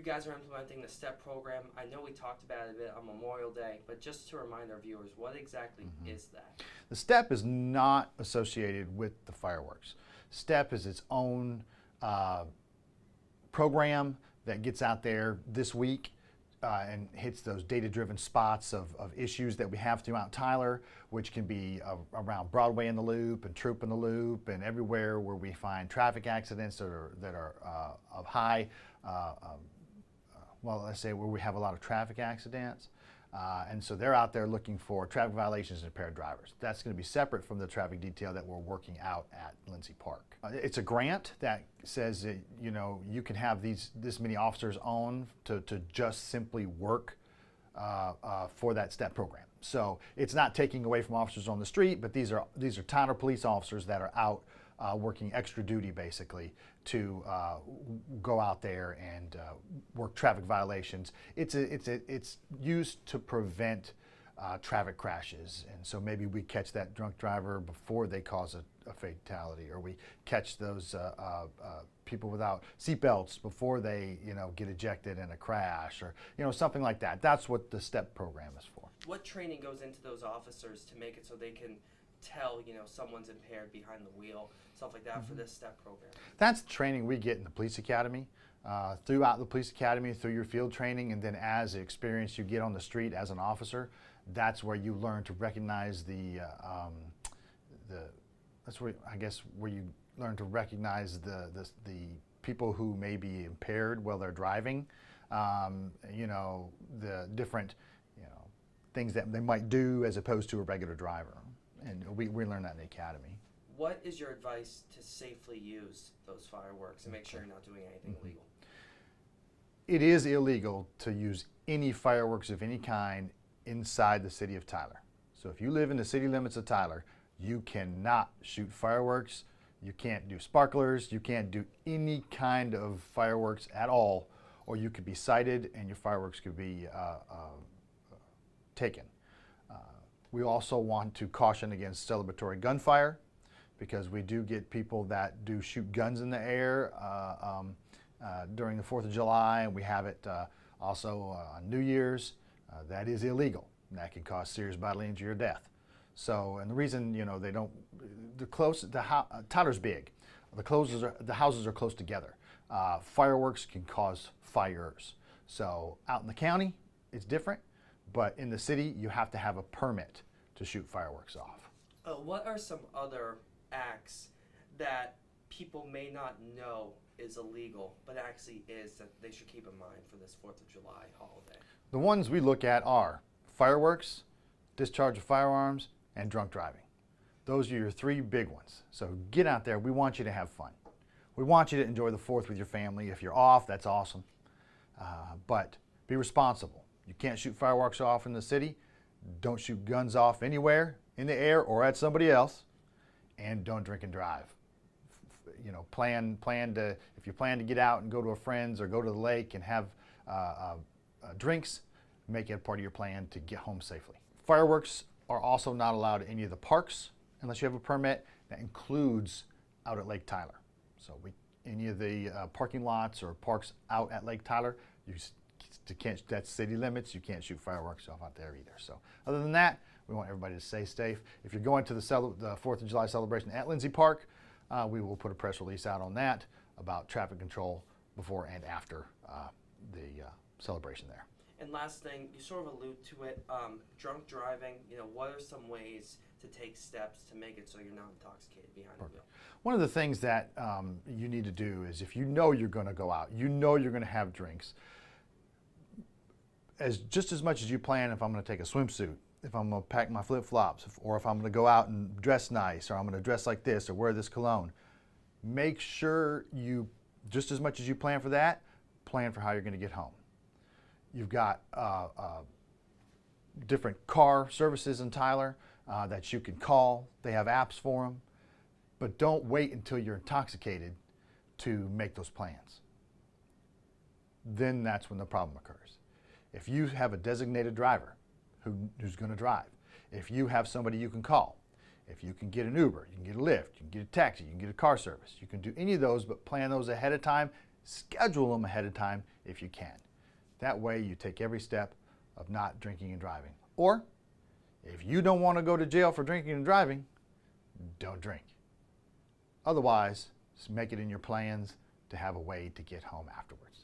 guys are implementing the STEP program. I know we talked about it a bit on Memorial Day, but just to remind our viewers, what exactly is that? The STEP is not associated with the fireworks. STEP is its own program that gets out there this week and hits those data-driven spots of issues that we have throughout Tyler, which can be around Broadway in the Loop and Troop in the Loop and everywhere where we find traffic accidents that are of high, well, let's say where we have a lot of traffic accidents. And so they're out there looking for traffic violations and impaired drivers. That's going to be separate from the traffic detail that we're working out at Lindsay Park. It's a grant that says that, you know, you can have this many officers on to just simply work for that STEP program. So it's not taking away from officers on the street, but these are Tyler police officers that are out working extra duty basically to go out there and work traffic violations. It's used to prevent traffic crashes, and so maybe we catch that drunk driver before they cause a fatality, or we catch those people without seatbelts before they, you know, get ejected in a crash, or, you know, something like that. That's what the STEP program is for. What training goes into those officers to make it so they can tell, you know, someone's impaired behind the wheel, stuff like that, for this STEP program? That's the training we get in the police academy, throughout the police academy, through your field training, and then as the experience you get on the street as an officer, that's where you learn to recognize that's where, I guess, where you learn to recognize the people who may be impaired while they're driving, you know, the different, you know, things that they might do as opposed to a regular driver. And we learn that in the academy. What is your advice to safely use those fireworks and make sure you're not doing anything illegal? It is illegal to use any fireworks of any kind inside the city of Tyler. So if you live in the city limits of Tyler, you cannot shoot fireworks, you can't do sparklers, you can't do any kind of fireworks at all, or you could be cited and your fireworks could be taken. We also want to caution against celebratory gunfire, because we do get people that do shoot guns in the air during the 4th of July, and we have it also on New Year's. That is illegal, and that can cause serious bodily injury or death. So, and the reason, you know, they don't, Tyler's big. The houses are close together. Fireworks can cause fires. So out in the county, it's different, but in the city, you have to have a permit to shoot fireworks off. What are some other acts that people may not know is illegal, but actually is, that they should keep in mind for this 4th of July holiday? The ones we look at are fireworks, discharge of firearms, and drunk driving. Those are your 3 big ones. So get out there. We want you to have fun. We want you to enjoy the 4th with your family. If you're off, that's awesome. But be responsible. You can't shoot fireworks off in the city. Don't shoot guns off anywhere in the air or at somebody else. And don't drink and drive. You know, if you plan to get out and go to a friend's or go to the lake and have drinks, make it a part of your plan to get home safely. Fireworks are also not allowed at any of the parks unless you have a permit. That includes out at Lake Tyler. So any of the parking lots or parks out at Lake Tyler, that's city limits. You can't shoot fireworks off out there either. So other than that, we want everybody to stay safe. If you're going to the 4th of July celebration at Lindsay Park, we will put a press release out on that about traffic control before and after the celebration there. And last thing, you sort of allude to it, drunk driving, you know, what are some ways to take steps to make it so you're not intoxicated behind the wheel? One of the things that you need to do is, if you know you're going to go out, you know you're going to have drinks, just as much as you plan if I'm going to take a swimsuit, if I'm going to pack my flip-flops, or if I'm going to go out and dress nice, or I'm going to dress like this, or wear this cologne. Make sure you, just as much as you plan for that, plan for how you're going to get home. You've got different car services in Tyler that you can call. They have apps for them. But don't wait until you're intoxicated to make those plans. Then that's when the problem occurs. If you have a designated driver who's going to drive, if you have somebody you can call, if you can get an Uber, you can get a Lyft, you can get a taxi, you can get a car service, you can do any of those, but plan those ahead of time. schedule them ahead of time if you can. That way you take every step of not drinking and driving. Or, if you don't want to go to jail for drinking and driving, don't drink. Otherwise, just make it in your plans to have a way to get home afterwards.